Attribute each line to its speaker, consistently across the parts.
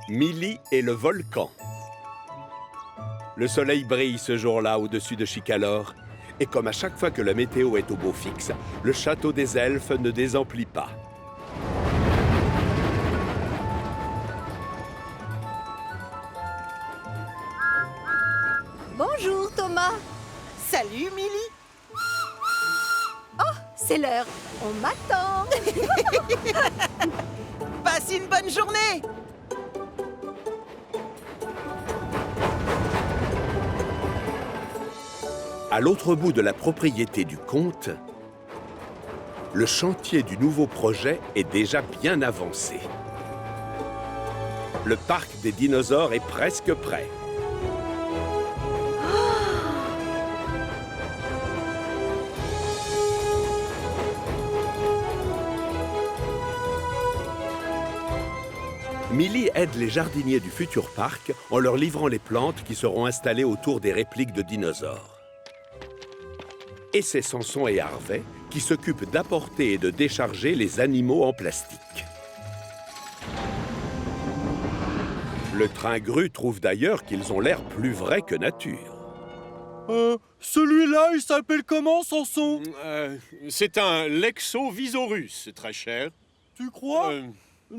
Speaker 1: Millie et le volcan. Le soleil brille ce jour-là au-dessus de Chicalor. Et comme à chaque fois que la météo est au beau fixe, le château des elfes ne désemplit pas.
Speaker 2: Bonjour, Thomas.
Speaker 3: Salut, Millie.
Speaker 2: Oh, c'est l'heure. On m'attend.
Speaker 3: Passe une bonne journée.
Speaker 1: À l'autre bout de la propriété du comte, le chantier du nouveau projet est déjà bien avancé. Le parc des dinosaures est presque prêt. Millie aide les jardiniers du futur parc en leur livrant les plantes qui seront installées autour des répliques de dinosaures. Et c'est Samson et Harvey qui s'occupent d'apporter et de décharger les animaux en plastique. Le train grue trouve d'ailleurs qu'ils ont l'air plus vrais que nature.
Speaker 4: Celui-là, il s'appelle comment, Samson?
Speaker 5: C'est un Lexovisaurus, très cher.
Speaker 4: Tu crois?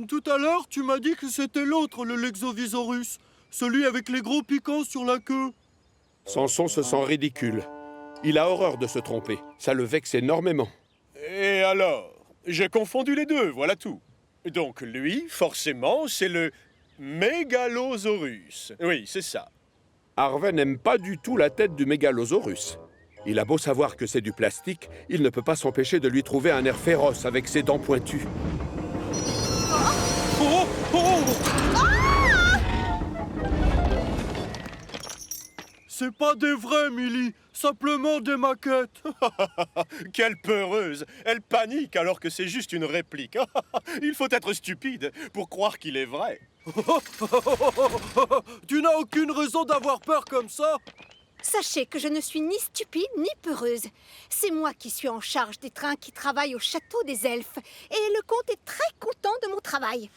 Speaker 4: Tout à l'heure, tu m'as dit que c'était l'autre, le Lexovisaurus. Celui avec les gros piquants sur la queue.
Speaker 1: Samson se sent ridicule. Il a horreur de se tromper. Ça le vexe énormément.
Speaker 5: Et alors? J'ai confondu les deux, voilà tout. Donc lui, forcément, c'est le Mégalosaurus. Oui, c'est ça.
Speaker 1: Harvey n'aime pas du tout la tête du Mégalosaurus. Il a beau savoir que c'est du plastique, il ne peut pas s'empêcher de lui trouver un air féroce avec ses dents pointues.
Speaker 4: Oh, oh! C'est pas des vrais, Millie. Simplement des maquettes.
Speaker 5: Quelle peureuse! Elle panique alors que c'est juste une réplique. Il faut être stupide pour croire qu'il est vrai.
Speaker 4: Tu n'as aucune raison d'avoir peur comme ça.
Speaker 2: Sachez que je ne suis ni stupide ni peureuse. C'est moi qui suis en charge des trains qui travaillent au château des elfes. Et le comte est très content de mon travail.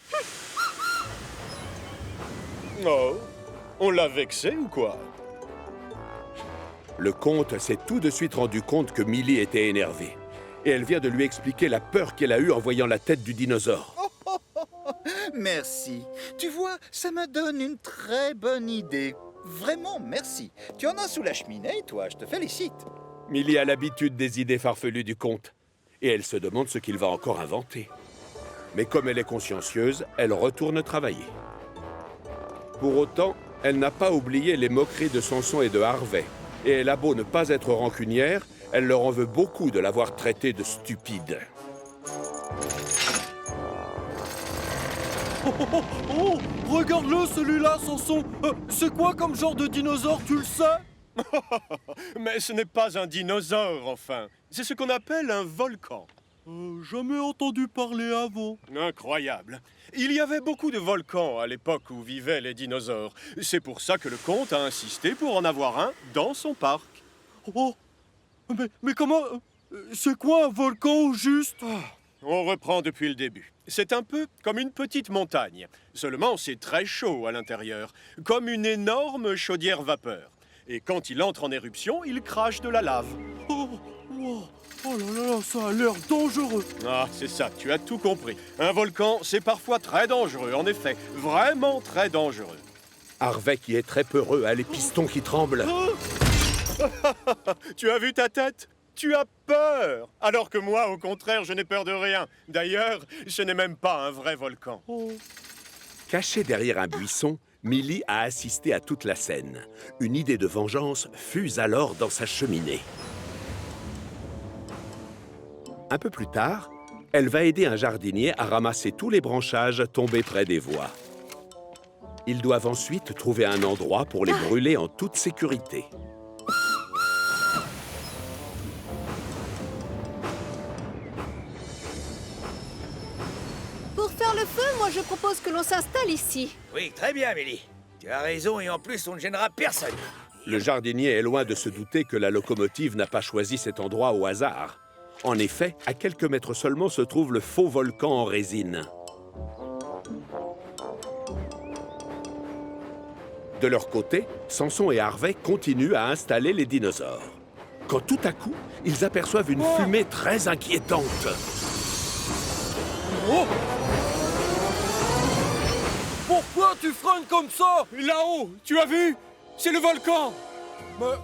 Speaker 5: Oh, on l'a vexé ou quoi?
Speaker 1: Le comte s'est tout de suite rendu compte que Millie était énervée. Et elle vient de lui expliquer la peur qu'elle a eue en voyant la tête du dinosaure.
Speaker 6: Merci. Tu vois, ça me donne une très bonne idée. Vraiment, merci. Tu en as sous la cheminée, toi, je te félicite.
Speaker 1: Millie a l'habitude des idées farfelues du comte. Et elle se demande ce qu'il va encore inventer. Mais comme elle est consciencieuse, elle retourne travailler. Pour autant, elle n'a pas oublié les moqueries de Samson et de Harvey. Et elle a beau ne pas être rancunière, elle leur en veut beaucoup de l'avoir traité de stupide.
Speaker 4: Oh, regarde-le, celui-là, Samson. C'est quoi comme genre de dinosaure, tu le sais?
Speaker 5: Mais ce n'est pas un dinosaure, enfin. C'est ce qu'on appelle un volcan.
Speaker 4: Jamais entendu parler avant.
Speaker 5: Incroyable. Il y avait beaucoup de volcans à l'époque où vivaient les dinosaures. C'est pour ça que le comte a insisté pour en avoir un dans son parc.
Speaker 4: Oh, mais comment... c'est quoi un volcan au juste?
Speaker 5: On reprend depuis le début. C'est un peu comme une petite montagne. Seulement, c'est très chaud à l'intérieur, comme une énorme chaudière vapeur. Et quand il entre en éruption, il crache de la lave.
Speaker 4: Oh là là, ça a l'air dangereux.
Speaker 5: Ah, c'est ça, tu as tout compris. Un volcan, c'est parfois très dangereux, en effet. Vraiment très dangereux.
Speaker 1: Harvey, qui est très peureux, a les pistons qui tremblent.
Speaker 5: Tu as vu ta tête? Tu as peur! Alors que moi, au contraire, je n'ai peur de rien. D'ailleurs, ce n'est même pas un vrai volcan.
Speaker 1: Cachée derrière un buisson, Millie a assisté à toute la scène. Une idée de vengeance fuse alors dans sa cheminée. Un peu plus tard, elle va aider un jardinier à ramasser tous les branchages tombés près des voies. Ils doivent ensuite trouver un endroit pour les brûler en toute sécurité.
Speaker 2: Pour faire le feu, moi je propose que l'on s'installe ici.
Speaker 7: Oui, très bien, Millie. Tu as raison et en plus, on ne gênera personne.
Speaker 1: Le jardinier est loin de se douter que la locomotive n'a pas choisi cet endroit au hasard. En effet, à quelques mètres seulement se trouve le faux volcan en résine. De leur côté, Samson et Harvey continuent à installer les dinosaures. Quand tout à coup, ils aperçoivent une fumée très inquiétante.
Speaker 4: Oh! Pourquoi tu freines comme ça?
Speaker 5: Là-haut, tu as vu? C'est le volcan!
Speaker 4: Mais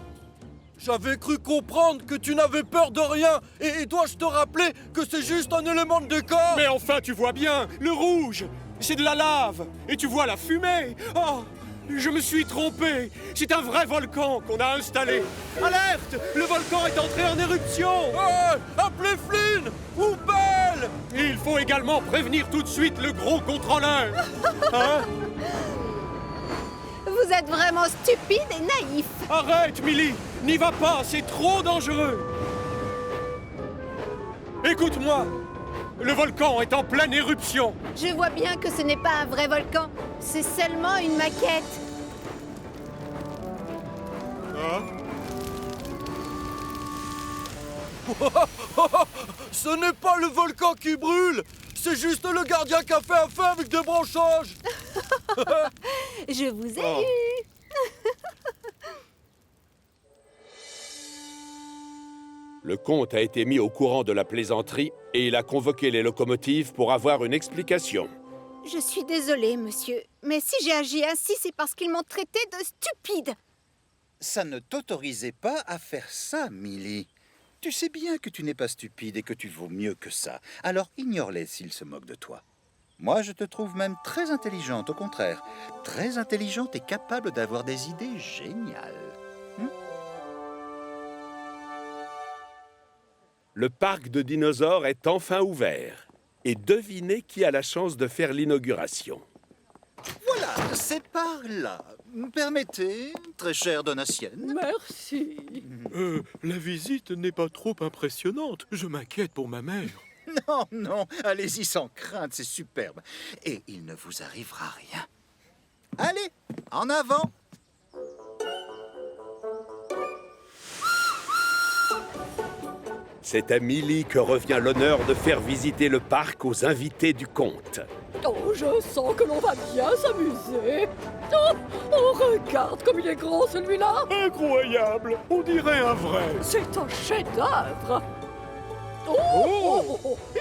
Speaker 4: j'avais cru comprendre que tu n'avais peur de rien. Et dois-je te rappeler que c'est juste un élément de décor?
Speaker 5: Mais enfin, tu vois bien, le rouge, c'est de la lave. Et tu vois la fumée. Oh, je me suis trompé. C'est un vrai volcan qu'on a installé. Alerte! Le volcan est entré en éruption.
Speaker 4: Hey, appelez Flynn ou Belle!
Speaker 5: Et il faut également prévenir tout de suite le gros contrôleur. Hein?
Speaker 2: Vous êtes vraiment stupide et naïf.
Speaker 5: Arrête, Millie! N'y va pas, c'est trop dangereux! Écoute-moi! Le volcan est en pleine éruption!
Speaker 2: Je vois bien que ce n'est pas un vrai volcan. C'est seulement une maquette.
Speaker 4: Ce n'est pas le volcan qui brûle! C'est juste le gardien qui a fait un feu avec des branchages!
Speaker 2: Je vous ai eu.
Speaker 1: Le comte a été mis au courant de la plaisanterie et il a convoqué les locomotives pour avoir une explication.
Speaker 2: Je suis désolée, monsieur. Mais si j'ai agi ainsi, c'est parce qu'ils m'ont traité de stupide.
Speaker 6: Ça ne t'autorisait pas à faire ça, Millie. Tu sais bien que tu n'es pas stupide et que tu vaux mieux que ça. Alors ignore-les s'ils se moquent de toi. Moi, je te trouve même très intelligente, au contraire. Très intelligente et capable d'avoir des idées géniales.
Speaker 1: Le parc de dinosaures est enfin ouvert. Et devinez qui a la chance de faire l'inauguration.
Speaker 6: Voilà, c'est par là. Permettez, très chère Donatienne.
Speaker 8: Merci.
Speaker 4: La visite n'est pas trop impressionnante. Je m'inquiète pour ma mère.
Speaker 6: Non, non, allez-y sans crainte, c'est superbe. Et il ne vous arrivera rien. Allez, en avant!
Speaker 1: C'est à Millie que revient l'honneur de faire visiter le parc aux invités du comte.
Speaker 8: Oh, je sens que l'on va bien s'amuser. Oh, regarde comme il est grand celui-là.
Speaker 5: Incroyable! On dirait un vrai!
Speaker 8: C'est un chef-d'œuvre.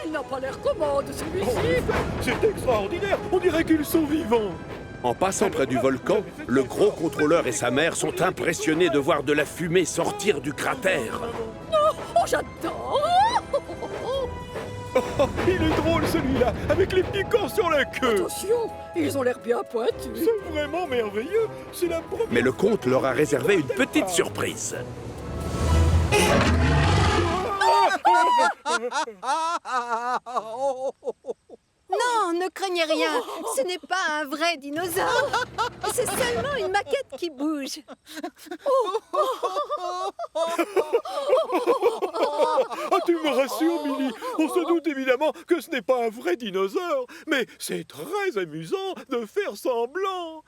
Speaker 8: Il n'a pas l'air commode celui-ci.
Speaker 5: C'est extraordinaire! On dirait qu'ils sont vivants!
Speaker 1: En passant près du volcan, le gros contrôleur et sa mère sont impressionnés de voir de la fumée sortir du cratère.
Speaker 8: Oh, j'adore.
Speaker 5: Oh, il est drôle celui-là, avec les piquants sur la queue!
Speaker 8: Attention, ils ont l'air bien pointus.
Speaker 5: C'est vraiment merveilleux! C'est la première...
Speaker 1: Mais le comte leur a réservé une petite surprise.
Speaker 2: Non, ne craignez rien. Ce n'est pas un vrai dinosaure. C'est seulement une maquette qui bouge.
Speaker 5: Ah, tu me rassures, Millie. On se doute évidemment que ce n'est pas un vrai dinosaure, mais c'est très amusant de faire semblant.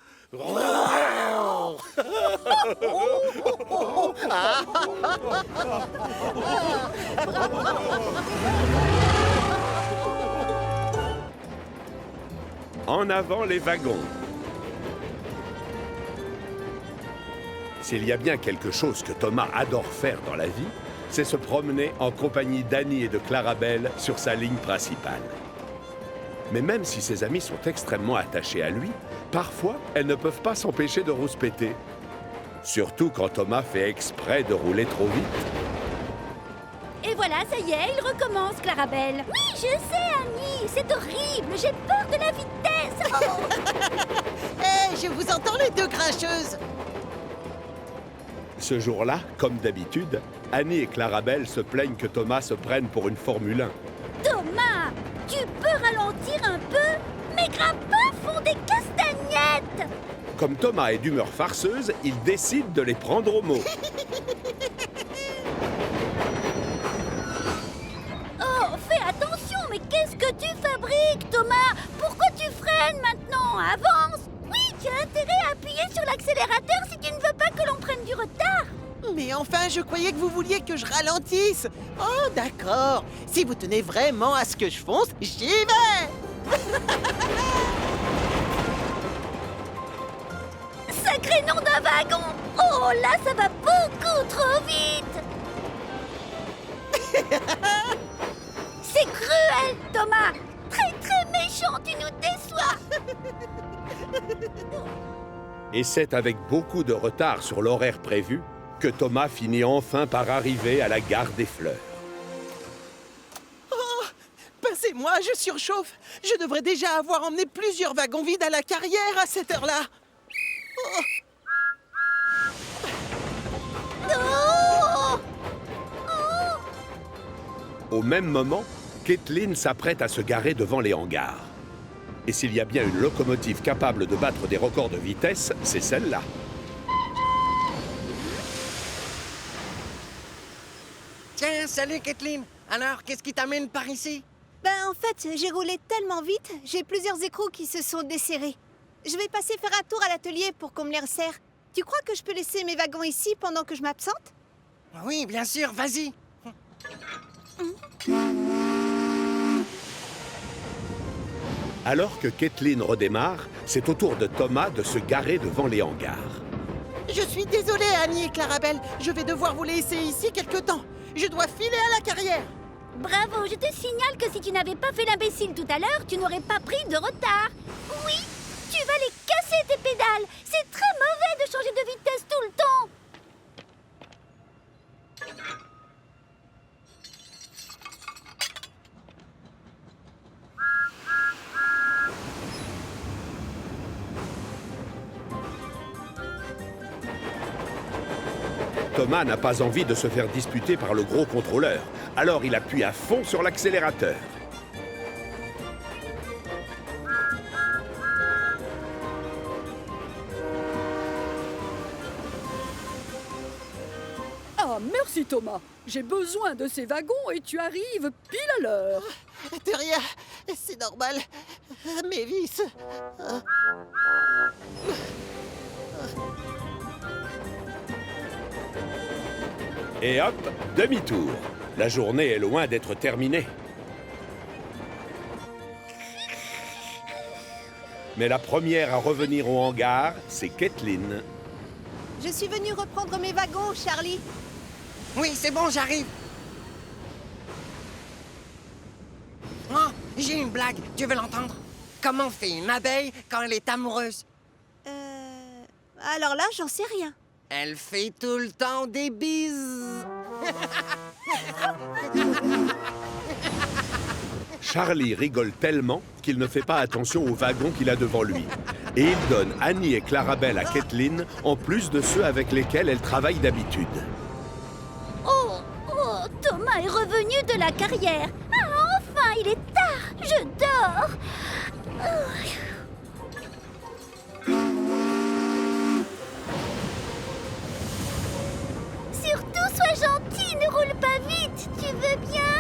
Speaker 1: En avant les wagons. S'il y a bien quelque chose que Thomas adore faire dans la vie, c'est se promener en compagnie d'Annie et de Clarabelle sur sa ligne principale. Mais même si ses amies sont extrêmement attachées à lui, parfois elles ne peuvent pas s'empêcher de rouspéter. Surtout quand Thomas fait exprès de rouler trop vite.
Speaker 9: Et voilà, ça y est, il recommence, Clarabelle. Oui, je sais, Annie, c'est horrible, j'ai peur de la vitesse.
Speaker 3: Hé, je vous entends les deux grincheuses.
Speaker 1: Ce jour-là, comme d'habitude, Annie et Clarabelle se plaignent que Thomas se prenne pour une Formule 1.
Speaker 9: Thomas, tu peux ralentir un peu? Mes grappins font des castagnettes.
Speaker 1: Comme Thomas est d'humeur farceuse, il décide de les prendre au mot.
Speaker 9: Oh, fais attention, mais qu'est-ce que tu fabriques, Thomas? Pourquoi tu freines maintenant? Avance! Oui, tu as intérêt à appuyer sur l'accélérateur si tu ne veux pas que l'on prenne du retard.
Speaker 3: Mais enfin, je croyais que vous vouliez que je ralentisse. Oh, d'accord. Si vous tenez vraiment à ce que je fonce, j'y vais.
Speaker 9: Sacré sacré nom d'un wagon! Oh là, ça va beaucoup trop vite! C'est cruel, Thomas! Très très méchant, tu nous déçois!
Speaker 1: Et c'est avec beaucoup de retard sur l'horaire prévu que Thomas finit enfin par arriver à la gare des Fleurs.
Speaker 3: Passez-moi, je surchauffe. Je devrais déjà avoir emmené plusieurs wagons vides à la carrière à cette heure-là.
Speaker 9: Oh!
Speaker 1: Au même moment, Kathleen s'apprête à se garer devant les hangars. Et s'il y a bien une locomotive capable de battre des records de vitesse, c'est celle-là.
Speaker 10: Tiens, salut Kathleen. Alors, qu'est-ce qui t'amène par ici?
Speaker 2: Ben en fait, j'ai roulé tellement vite, j'ai plusieurs écrous qui se sont desserrés. Je vais passer faire un tour à l'atelier pour qu'on me les resserre. Tu crois que je peux laisser mes wagons ici pendant que je m'absente?
Speaker 10: Oui, bien sûr, vas-y.
Speaker 1: Alors que Kathleen redémarre, c'est au tour de Thomas de se garer devant les hangars.
Speaker 3: Je suis désolée, Annie et Clarabelle. Je vais devoir vous laisser ici quelque temps. Je dois filer à la carrière.
Speaker 9: Bravo, je te signale que si tu n'avais pas fait l'imbécile tout à l'heure, tu n'aurais pas pris de retard. Oui, tu vas les casser tes pédales. C'est très mauvais de changer de vitesse tout le temps.
Speaker 1: Thomas n'a pas envie de se faire disputer par le gros contrôleur, alors il appuie à fond sur l'accélérateur.
Speaker 8: Ah, merci Thomas. J'ai besoin de ces wagons et tu arrives pile à l'heure.
Speaker 3: De rien, c'est normal. Mes vis.
Speaker 1: Et hop, demi-tour. La journée est loin d'être terminée. Mais la première à revenir au hangar, c'est Kathleen.
Speaker 2: Je suis venue reprendre mes wagons, Charlie.
Speaker 10: Oui, c'est bon, j'arrive. Oh, j'ai une blague, tu veux l'entendre? Comment fait une abeille quand elle est amoureuse?
Speaker 2: Alors là, j'en sais rien.
Speaker 10: Elle fait tout le temps des bises.
Speaker 1: Charlie rigole tellement qu'il ne fait pas attention aux wagons qu'il a devant lui. Et il donne Annie et Clarabelle à Kathleen, en plus de ceux avec lesquels elle travaille d'habitude.
Speaker 9: Oh, Thomas est revenu de la carrière. Ah, enfin, il est tard. Je dors. Surtout, sois gentil, ne roule pas vite, tu veux bien?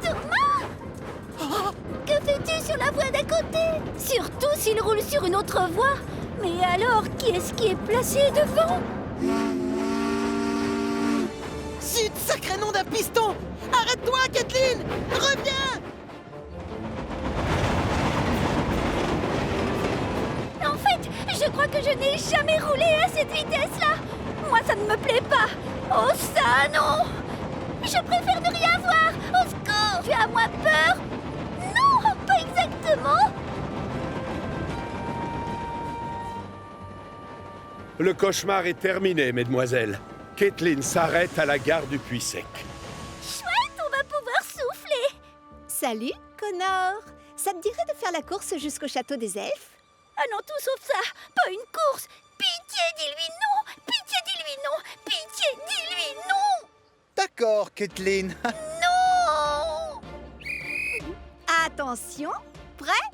Speaker 9: Thomas? Que fais-tu sur la voie d'à côté? Surtout s'il roule sur une autre voie. Mais alors, qui est-ce qui est placé devant?
Speaker 3: Zut, sacré nom d'un piston! Arrête-toi, Kathleen! Reviens!
Speaker 9: En fait, je crois que je n'ai jamais roulé à cette vitesse-là. Moi, ça ne me plaît pas. Oh, ça, non! Je préfère ne rien voir. Au secours! Tu as moins peur? Non, pas exactement.
Speaker 1: Le cauchemar est terminé, mesdemoiselles. Kathleen s'arrête à la gare du Puy-Sec.
Speaker 9: Chouette, on va pouvoir souffler.
Speaker 2: Salut, Connor. Ça te dirait de faire la course jusqu'au château des elfes?
Speaker 9: Ah non, tout sauf ça. Pas une course. Pitié, dis-lui non. Pitié, dis-lui non. Pitié, dis-lui non.
Speaker 6: D'accord, Kathleen.
Speaker 9: Non.
Speaker 2: Attention, prêt?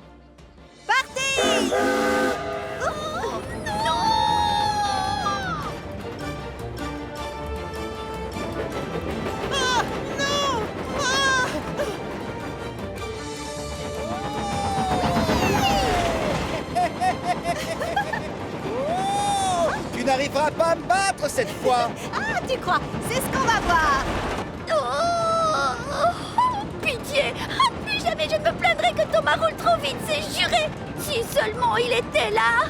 Speaker 2: Partez!
Speaker 9: Oh, non.
Speaker 3: Ah, non! Ah!
Speaker 6: Tu n'arriveras pas à me battre cette fois.
Speaker 2: Ah, tu crois? C'est ce qu'on va voir!
Speaker 9: Oh, pitié. Ah, plus jamais je ne me plaindrai voudrais que Thomas roule trop vite, c'est juré. Si seulement il était là.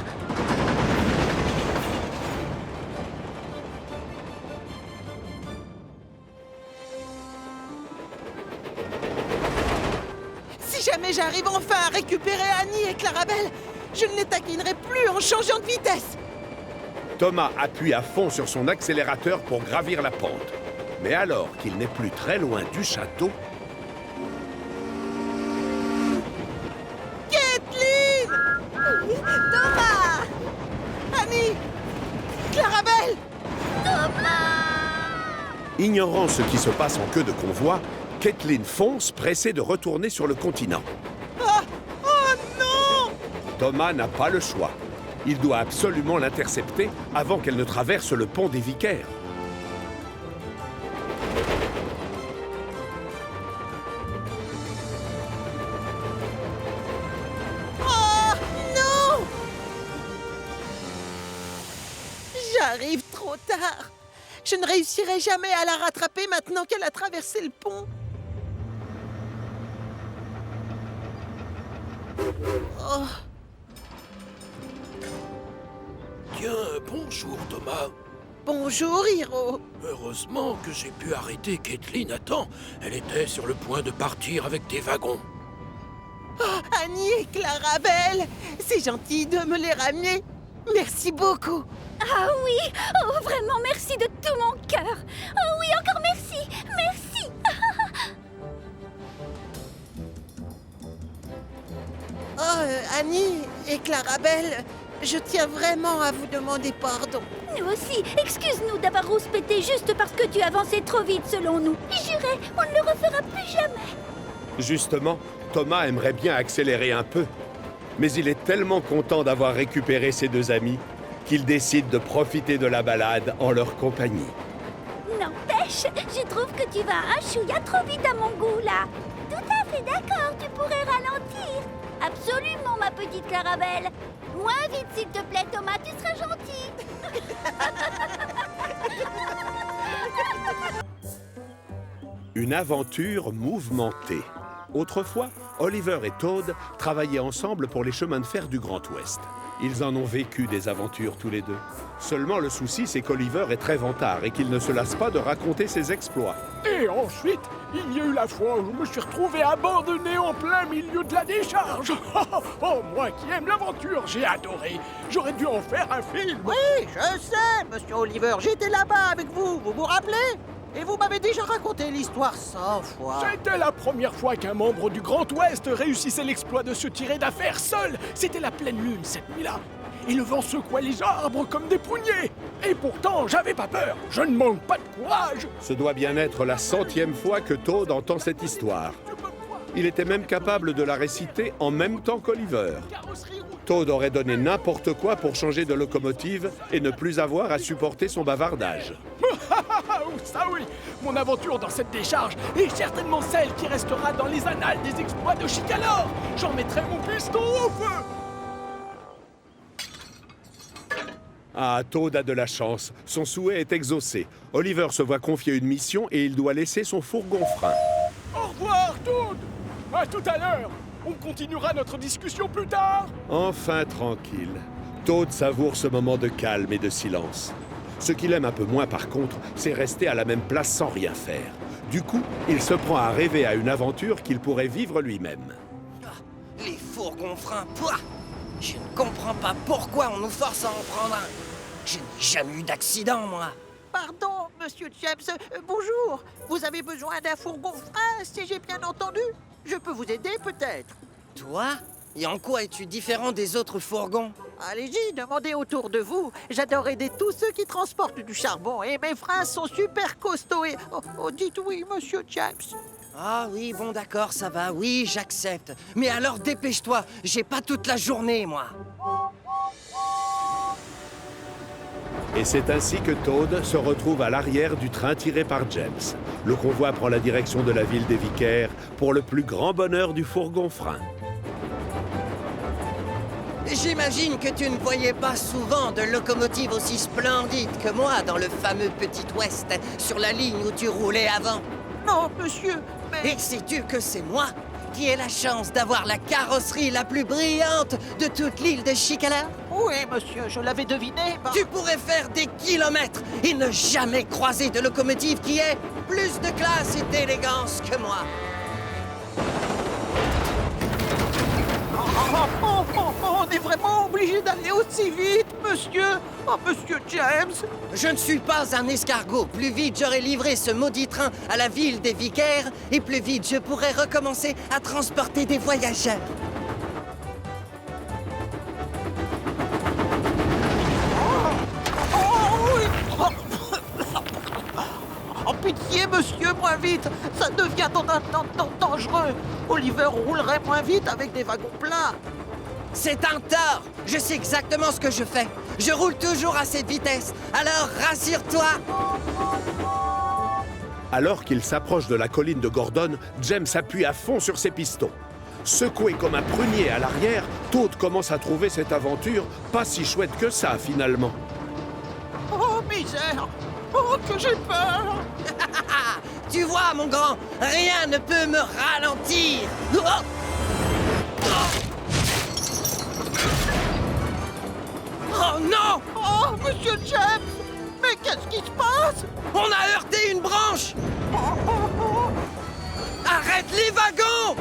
Speaker 3: Si jamais j'arrive enfin à récupérer Annie et Clarabelle, je ne les taquinerai plus en changeant de vitesse.
Speaker 1: Thomas appuie à fond sur son accélérateur pour gravir la pente. Mais alors qu'il n'est plus très loin du château...
Speaker 3: Kathleen!
Speaker 2: Thomas!
Speaker 3: Annie! Clarabelle!
Speaker 1: Ignorant ce qui se passe en queue de convoi, Kathleen fonce, pressée de retourner sur le continent.
Speaker 3: Ah! Oh non!
Speaker 1: Thomas n'a pas le choix. Il doit absolument l'intercepter avant qu'elle ne traverse le pont des Vicaires.
Speaker 3: Oh non! J'arrive trop tard. Je ne réussirai jamais à la rattraper maintenant qu'elle a traversé le pont. Oh.
Speaker 11: Tiens, bonjour Thomas.
Speaker 3: Bonjour, Hiro.
Speaker 11: Heureusement que j'ai pu arrêter Kathleen à temps. Elle était sur le point de partir avec tes wagons.
Speaker 3: Oh, Annie et Clarabelle, c'est gentil de me les ramener. Merci beaucoup.
Speaker 9: Ah oui, oh vraiment merci de tout mon cœur. Oh oui, encore merci, merci.
Speaker 3: Oh, Annie et Clarabelle, je tiens vraiment à vous demander pardon.
Speaker 9: Nous aussi, excuse-nous d'avoir rouspété juste parce que tu avançais trop vite selon nous. Juré, on ne le refera plus jamais.
Speaker 1: Justement, Thomas aimerait bien accélérer un peu. Mais il est tellement content d'avoir récupéré ses deux amis qu'il décide de profiter de la balade en leur compagnie.
Speaker 9: N'empêche, je trouve que tu vas un chouïa trop vite à mon goût, là. Tout à fait d'accord, tu pourrais ralentir. Absolument, ma petite Clarabelle. Moins vite, s'il te plaît, Thomas, tu seras gentil.
Speaker 1: Une aventure mouvementée. Autrefois, Oliver et Toad travaillaient ensemble pour les chemins de fer du Grand Ouest. Ils en ont vécu des aventures tous les deux. Seulement le souci, c'est qu'Oliver est très vantard et qu'il ne se lasse pas de raconter ses exploits.
Speaker 12: Et ensuite, il y a eu la fois où je me suis retrouvé abandonné en plein milieu de la décharge. Oh, moi qui aime l'aventure, j'ai adoré. J'aurais dû en faire un film.
Speaker 3: Oui, je sais, monsieur Oliver, j'étais là-bas avec vous, vous vous rappelez? Et vous m'avez déjà raconté l'histoire 100 fois.
Speaker 12: C'était la première fois qu'un membre du Grand Ouest réussissait l'exploit de se tirer d'affaire seul. C'était la pleine lune cette nuit-là. Et le vent secouait les arbres comme des pruniers. Et pourtant, j'avais pas peur. Je ne manque pas de courage.
Speaker 1: Ce doit bien être la 100e fois que Toad entend cette histoire. Il était même capable de la réciter en même temps qu'Oliver. Toad aurait donné n'importe quoi pour changer de locomotive et ne plus avoir à supporter son bavardage.
Speaker 12: Ça oui, mon aventure dans cette décharge est certainement celle qui restera dans les annales des exploits de Chicalor. J'en mettrai mon piston au feu.
Speaker 1: Ah, Toad a de la chance. Son souhait est exaucé. Oliver se voit confier une mission et il doit laisser son fourgon-frein.
Speaker 12: Au revoir, Toad. À tout à l'heure. On continuera notre discussion plus tard.
Speaker 1: Enfin tranquille. Toad savoure ce moment de calme et de silence. Ce qu'il aime un peu moins par contre, c'est rester à la même place sans rien faire. Du coup, il se prend à rêver à une aventure qu'il pourrait vivre lui-même.
Speaker 10: Les fourgons-freins, pouah! Je ne comprends pas pourquoi on nous force à en prendre un. Je n'ai jamais eu d'accident, moi.
Speaker 3: Pardon, monsieur James, bonjour. Vous avez besoin d'un fourgon-frein, si j'ai bien entendu? Je peux vous aider, peut-être?
Speaker 10: Toi? Et en quoi es-tu différent des autres fourgons?
Speaker 3: Allez-y, demandez autour de vous. J'adore aider tous ceux qui transportent du charbon et mes freins sont super costauds et... Oh, dites oui, monsieur James.
Speaker 10: Ah oui, bon d'accord, ça va, oui, j'accepte. Mais alors dépêche-toi, j'ai pas toute la journée, moi.
Speaker 1: Et c'est ainsi que Toad se retrouve à l'arrière du train tiré par James. Le convoi prend la direction de la ville des Vicaires pour le plus grand bonheur du fourgon-frein.
Speaker 10: J'imagine que tu ne voyais pas souvent de locomotives aussi splendides que moi dans le fameux Petit Ouest, sur la ligne où tu roulais avant.
Speaker 3: Non, monsieur, mais...
Speaker 10: Et sais-tu que c'est moi qui ai la chance d'avoir la carrosserie la plus brillante de toute l'île de Chicala?
Speaker 3: Oui, monsieur, je l'avais deviné.
Speaker 10: Tu pourrais faire des kilomètres et ne jamais croiser de locomotive qui ait plus de classe et d'élégance que moi.
Speaker 3: On est vraiment obligé d'aller aussi vite, monsieur. Oh, monsieur James.
Speaker 10: Je ne suis pas un escargot. Plus vite j'aurais livré ce maudit train à la ville des vicaires, et plus vite je pourrais recommencer à transporter des voyageurs.
Speaker 3: Oh, pitié, monsieur, moins vite. Ça devient dangereux. Oliver roulerait moins vite avec des wagons pleins.
Speaker 10: C'est un tort. Je sais exactement ce que je fais. Je roule toujours à cette vitesse. Alors rassure-toi.
Speaker 1: Alors qu'il s'approche de la colline de Gordon, James appuie à fond sur ses pistons. Secoué comme un prunier à l'arrière, Toad commence à trouver cette aventure pas si chouette que ça, finalement.
Speaker 3: Oh, misère. Oh, que j'ai peur.
Speaker 10: Tu vois, mon grand, rien ne peut me ralentir. Oh non!
Speaker 3: Oh, monsieur James! Mais qu'est-ce qui se passe?
Speaker 10: On a heurté une branche! Arrête les wagons!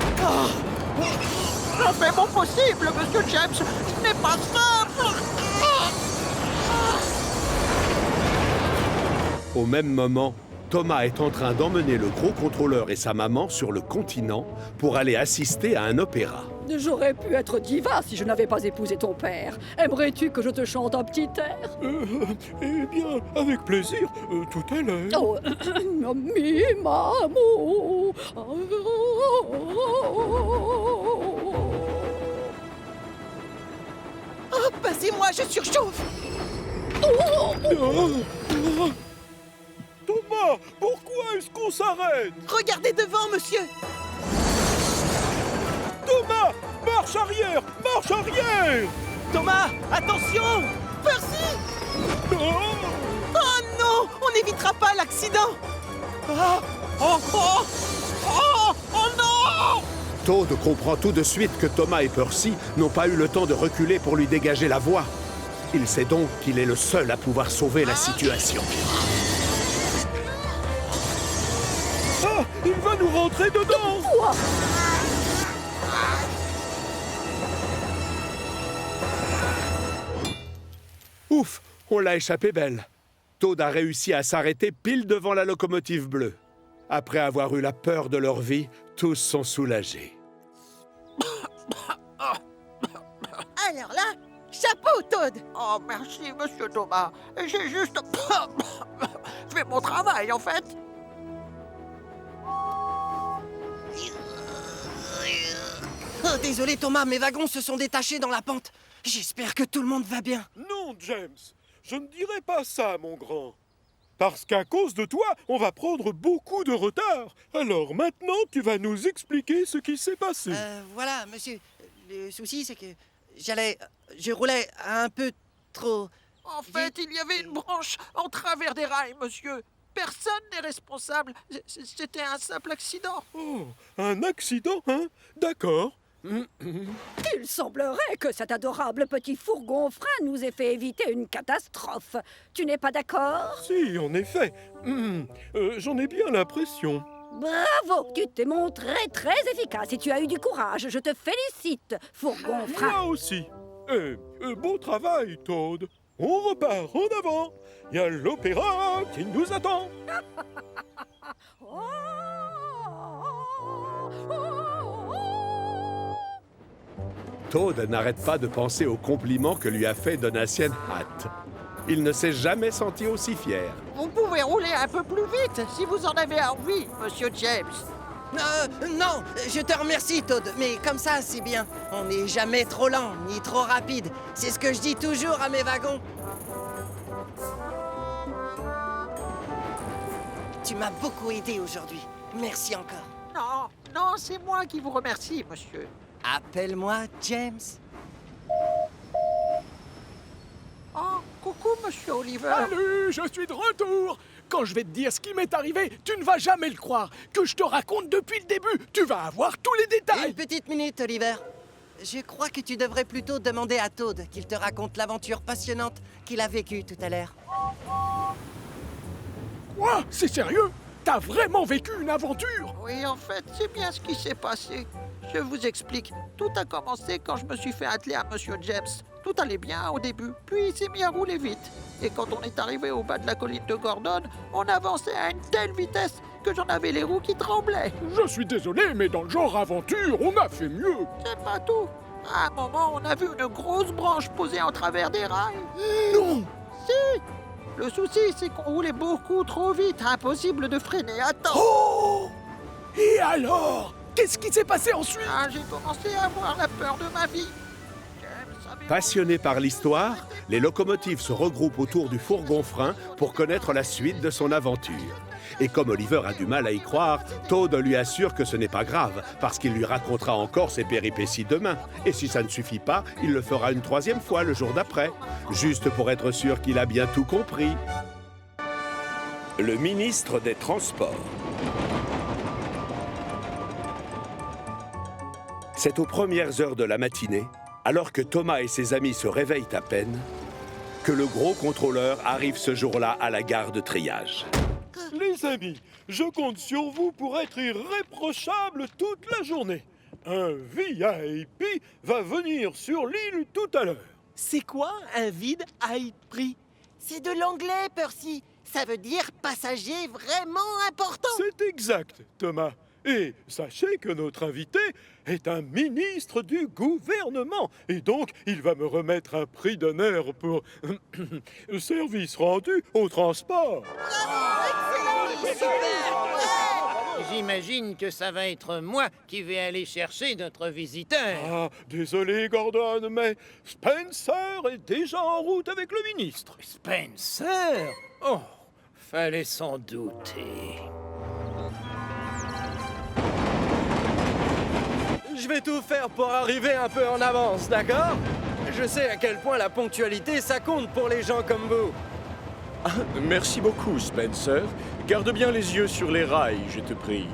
Speaker 3: Je fais mon possible, monsieur James. Ce n'est pas simple.
Speaker 1: Au même moment, Thomas est en train d'emmener le gros contrôleur et sa maman sur le continent pour aller assister à un opéra.
Speaker 8: J'aurais pu être diva si je n'avais pas épousé ton père. Aimerais-tu que je te chante un petit air?
Speaker 11: Eh bien, avec plaisir, tout à l'heure.
Speaker 8: Oh, mi maman.
Speaker 3: Oh, passez-moi, je surchauffe.
Speaker 11: Thomas, pourquoi est-ce qu'on s'arrête?
Speaker 3: Regardez devant, monsieur.
Speaker 11: Thomas, marche arrière! Marche arrière!
Speaker 3: Thomas, attention! Percy! Oh non! On n'évitera pas l'accident! Ah! Oh, oh! Oh! Oh non!
Speaker 1: Toad comprend tout de suite que Thomas et Percy n'ont pas eu le temps de reculer pour lui dégager la voie. Il sait donc qu'il est le seul à pouvoir sauver la situation.
Speaker 11: Ah! Il va nous rentrer dedans!
Speaker 8: Quoi?
Speaker 1: Ouf, on l'a échappé belle. Toad a réussi à s'arrêter pile devant la locomotive bleue. Après avoir eu la peur de leur vie, tous sont soulagés.
Speaker 3: Alors là, chapeau, Toad! Oh, merci, monsieur Thomas. J'ai juste fait mon travail, en fait.
Speaker 10: Oh, désolé Thomas, mes wagons se sont détachés dans la pente. J'espère que tout le monde va bien.
Speaker 11: Non, James, je ne dirais pas ça, mon grand. Parce qu'à cause de toi, on va prendre beaucoup de retard. Alors maintenant, tu vas nous expliquer ce qui s'est passé.
Speaker 10: Voilà, monsieur. Le souci, c'est que je roulais un peu trop...
Speaker 3: En fait, il y avait une branche en travers des rails, monsieur. Personne n'est responsable. C'était un simple accident.
Speaker 11: Oh, un accident, hein? D'accord.
Speaker 8: Il semblerait que cet adorable petit fourgon frein nous ait fait éviter une catastrophe. Tu n'es pas d'accord?
Speaker 11: Si, en effet. J'en ai bien l'impression.
Speaker 8: Bravo! Tu t'es montré très efficace et tu as eu du courage. Je te félicite, fourgon frein.
Speaker 11: Moi aussi. Beau travail, Toad. On repart en avant. Il y a l'opéra qui nous attend.
Speaker 1: Toad n'arrête pas de penser aux compliments que lui a fait Donatien Hat. Il ne s'est jamais senti aussi fier.
Speaker 3: Vous pouvez rouler un peu plus vite si vous en avez envie, monsieur James.
Speaker 10: Non, je te remercie, Toad, mais comme ça, c'est bien. On n'est jamais trop lent, ni trop rapide. C'est ce que je dis toujours à mes wagons. Tu m'as beaucoup aidé aujourd'hui. Merci encore.
Speaker 3: Non, c'est moi qui vous remercie, monsieur.
Speaker 10: Appelle-moi James.
Speaker 3: Oh, coucou, monsieur Oliver.
Speaker 12: Salut, je suis de retour. Quand je vais te dire ce qui m'est arrivé, tu ne vas jamais le croire. Que je te raconte depuis le début, tu vas avoir tous les détails.
Speaker 10: Une petite minute, Oliver. Je crois que tu devrais plutôt demander à Toad qu'il te raconte l'aventure passionnante qu'il a vécue tout à l'heure.
Speaker 12: Quoi? C'est sérieux? T'as vraiment vécu une aventure?
Speaker 3: Oui, en fait, c'est bien ce qui s'est passé. Je vous explique. Tout a commencé quand je me suis fait atteler à Monsieur James. Tout allait bien au début, puis il s'est mis à rouler vite. Et quand on est arrivé au bas de la colline de Gordon, on avançait à une telle vitesse que j'en avais les roues qui tremblaient.
Speaker 12: Je suis désolé, mais dans le genre aventure, on a fait mieux.
Speaker 3: C'est pas tout. À un moment, on a vu une grosse branche posée en travers des rails.
Speaker 12: Non!
Speaker 3: Si! Le souci, c'est qu'on roulait beaucoup trop vite. Impossible de freiner à temps.
Speaker 12: Oh! Et alors? Qu'est-ce qui s'est passé ensuite?
Speaker 3: Ah, j'ai commencé à avoir la peur de ma vie.
Speaker 1: Passionnés par l'histoire, les locomotives se regroupent autour du fourgon-frein pour connaître la suite de son aventure. Et comme Oliver a du mal à y croire, Toad lui assure que ce n'est pas grave, parce qu'il lui racontera encore ses péripéties demain. Et si ça ne suffit pas, il le fera une troisième fois le jour d'après, juste pour être sûr qu'il a bien tout compris. Le ministre des Transports. C'est aux premières heures de la matinée, alors que Thomas et ses amis se réveillent à peine, que le gros contrôleur arrive ce jour-là à la gare de triage.
Speaker 11: Les amis, je compte sur vous pour être irréprochables toute la journée. Un VIP va venir sur l'île tout à l'heure.
Speaker 10: C'est quoi un vide IP? C'est de l'anglais, Percy. Ça veut dire passager vraiment important.
Speaker 11: C'est exact, Thomas. Et sachez que notre invité est un ministre du gouvernement. Et donc, il va me remettre un prix d'honneur pour service rendu au transport.
Speaker 13: J'imagine que ça va être moi qui vais aller chercher notre visiteur.
Speaker 11: Ah, désolé, Gordon, mais Spencer est déjà en route avec le ministre.
Speaker 13: Spencer? Oh, fallait s'en douter.
Speaker 10: Je vais tout faire pour arriver un peu en avance, d'accord? Je sais à quel point la ponctualité, ça compte pour les gens comme vous.
Speaker 5: Ah, merci beaucoup, Spencer. Garde bien les yeux sur les rails, je te prie.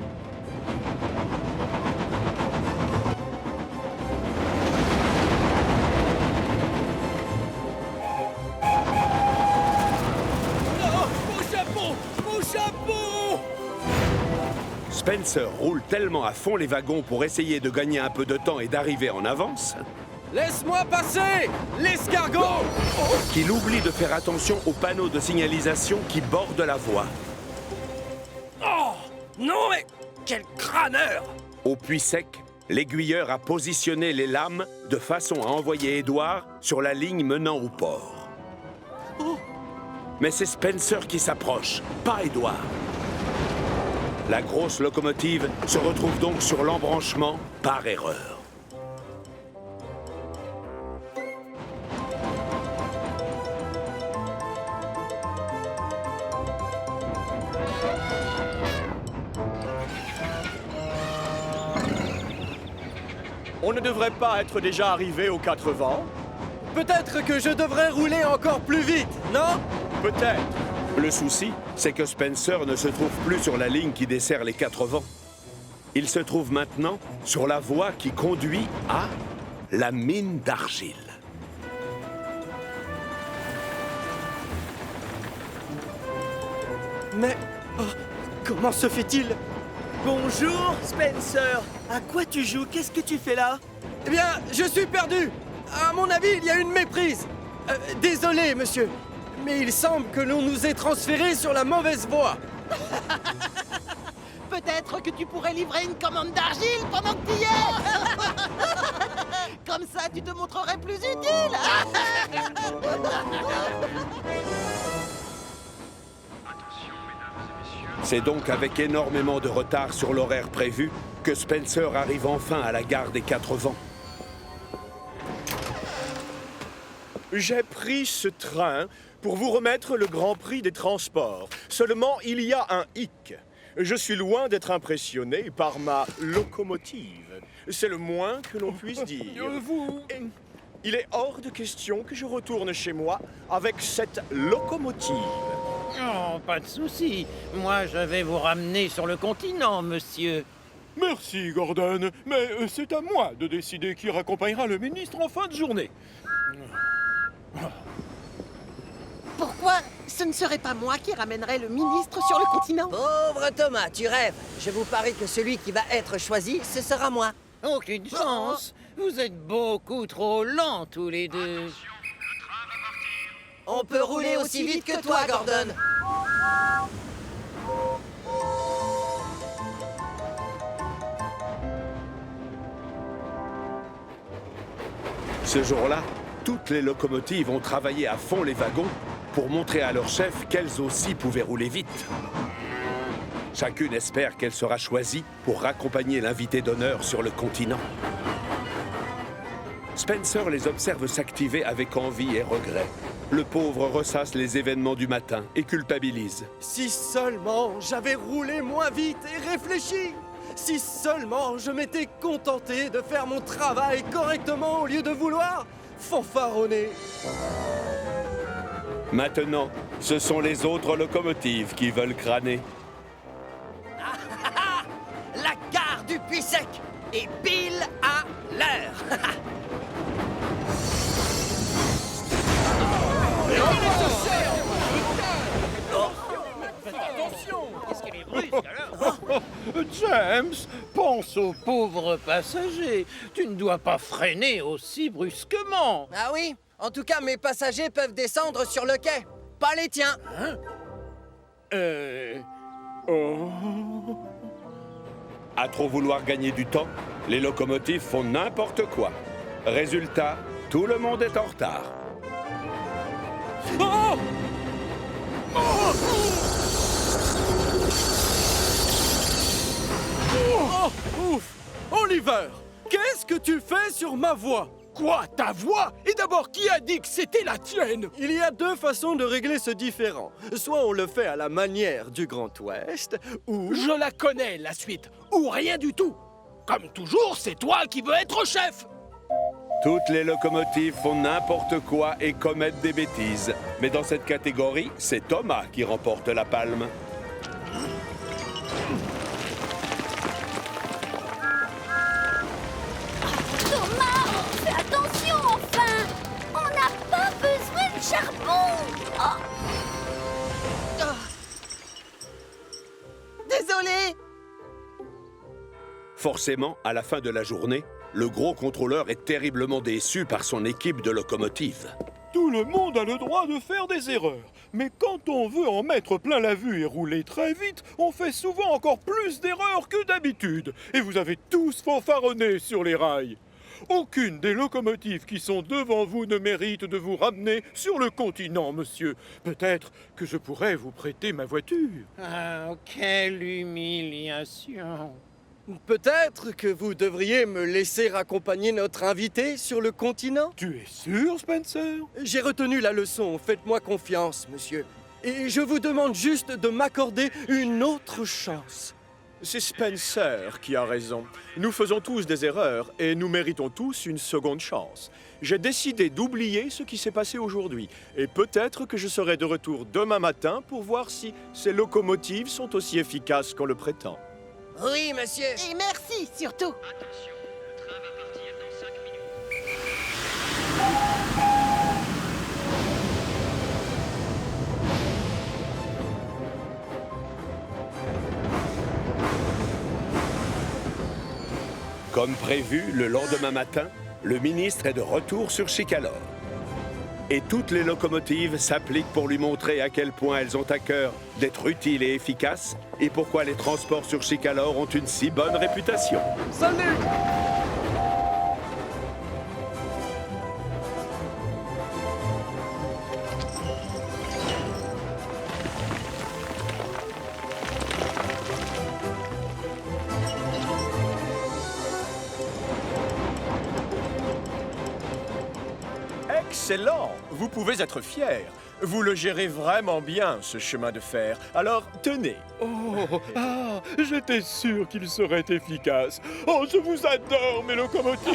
Speaker 1: Spencer roule tellement à fond les wagons pour essayer de gagner un peu de temps et d'arriver en avance
Speaker 10: Laisse-moi passer, l'escargot!
Speaker 1: qu'il oublie de faire attention aux panneaux de signalisation qui bordent la voie.
Speaker 10: Oh! Non mais, quel crâneur!
Speaker 1: Au puits sec, l'aiguilleur a positionné les lames de façon à envoyer Édouard sur la ligne menant au port. Mais c'est Spencer qui s'approche, pas Édouard. La grosse locomotive se retrouve donc sur l'embranchement par erreur.
Speaker 5: On ne devrait pas être déjà arrivé aux 4 vents?
Speaker 10: Peut-être que je devrais rouler encore plus vite, non?
Speaker 5: Peut-être.
Speaker 1: Le souci, c'est que Spencer ne se trouve plus sur la ligne qui dessert les 4 vents. Il se trouve maintenant sur la voie qui conduit à la mine d'argile.
Speaker 10: Mais comment se fait-il? Bonjour, Spencer. À quoi tu joues? Qu'est-ce que tu fais là? Eh bien, je suis perdu. À mon avis, il y a une méprise. Désolé, monsieur. Mais il semble que l'on nous ait transférés sur la mauvaise voie.
Speaker 3: Peut-être que tu pourrais livrer une commande d'argile pendant que tu y es. Comme ça, tu te montrerais plus utile.
Speaker 1: C'est donc avec énormément de retard sur l'horaire prévu que Spencer arrive enfin à la gare des 4 vents.
Speaker 5: J'ai pris ce train pour vous remettre le Grand Prix des transports. Seulement, il y a un hic. Je suis loin d'être impressionné par ma locomotive. C'est le moins que l'on puisse dire. Il est hors de question que je retourne chez moi avec cette locomotive.
Speaker 13: Oh, pas de souci. Moi, je vais vous ramener sur le continent, monsieur.
Speaker 11: Merci, Gordon, mais c'est à moi de décider qui raccompagnera le ministre en fin de journée.
Speaker 14: Pourquoi ce ne serait pas moi qui ramènerais le ministre sur le continent?
Speaker 10: Pauvre Thomas, tu rêves. Je vous parie que celui qui va être choisi, ce sera moi.
Speaker 13: Aucune chance. Vous êtes beaucoup trop lents, tous les deux.
Speaker 10: On peut rouler aussi vite que toi, Gordon.
Speaker 1: Ce jour-là, toutes les locomotives ont travaillé à fond les wagons pour montrer à leur chef qu'elles aussi pouvaient rouler vite. Chacune espère qu'elle sera choisie pour raccompagner l'invité d'honneur sur le continent. Spencer les observe s'activer avec envie et regret. Le pauvre ressasse les événements du matin et culpabilise.
Speaker 10: Si seulement j'avais roulé moins vite et réfléchi. Si seulement je m'étais contenté de faire mon travail correctement au lieu de vouloir fanfaronner.
Speaker 1: Maintenant, ce sont les autres locomotives qui veulent crâner.
Speaker 10: La gare du Puy-Sec est pile à l'heure.
Speaker 13: Qu'est-ce qu'elle est brusque, alors? James, pense aux pauvres passagers. Tu ne dois pas freiner aussi brusquement.
Speaker 10: Ah oui? En tout cas, mes passagers peuvent descendre sur le quai. Pas les tiens.
Speaker 13: Hein?
Speaker 1: À trop vouloir gagner du temps, les locomotives font n'importe quoi. Résultat, tout le monde est en retard.
Speaker 10: Oh!
Speaker 4: Oh, ouf! Oliver, qu'est-ce que tu fais sur ma voix?
Speaker 12: Quoi, ta voix? Et d'abord, qui a dit que c'était la tienne?
Speaker 4: Il y a deux façons de régler ce différend. Soit on le fait à la manière du Grand Ouest, ou...
Speaker 12: Je la connais, la suite. Ou rien du tout. Comme toujours, c'est toi qui veux être chef.
Speaker 1: Toutes les locomotives font n'importe quoi et commettent des bêtises. Mais dans cette catégorie, c'est Thomas qui remporte la palme.
Speaker 9: Thomas, fais attention enfin. On n'a pas besoin de charbon.
Speaker 14: Désolé.
Speaker 1: Forcément, à la fin de la journée, le gros contrôleur est terriblement déçu par son équipe de locomotives.
Speaker 11: Tout le monde a le droit de faire des erreurs. Mais quand on veut en mettre plein la vue et rouler très vite, on fait souvent encore plus d'erreurs que d'habitude. Et vous avez tous fanfaronné sur les rails. Aucune des locomotives qui sont devant vous ne mérite de vous ramener sur le continent, monsieur. Peut-être que je pourrais vous prêter ma voiture.
Speaker 13: Ah, quelle humiliation.
Speaker 4: Peut-être que vous devriez me laisser accompagner notre invité sur le continent?
Speaker 11: Tu es sûr, Spencer?
Speaker 4: J'ai retenu la leçon, faites-moi confiance, monsieur. Et je vous demande juste de m'accorder une autre chance.
Speaker 5: C'est Spencer qui a raison. Nous faisons tous des erreurs et nous méritons tous une seconde chance. J'ai décidé d'oublier ce qui s'est passé aujourd'hui. Et peut-être que je serai de retour demain matin pour voir si ces locomotives sont aussi efficaces qu'on le prétend.
Speaker 10: Oui, monsieur.
Speaker 14: Et merci, surtout.
Speaker 15: Attention, le train va partir dans 5 minutes.
Speaker 1: Comme prévu, le lendemain matin, le ministre est de retour sur Chicalor. Et toutes les locomotives s'appliquent pour lui montrer à quel point elles ont à cœur d'être utiles et efficaces et pourquoi les transports sur Chicalor ont une si bonne réputation.
Speaker 4: Salut!
Speaker 5: Excellent! Vous pouvez être fier. Vous le gérez vraiment bien, ce chemin de fer. Alors, tenez.
Speaker 11: Oh, ah, j'étais sûr qu'il serait efficace. Oh, je vous adore, mes locomotives!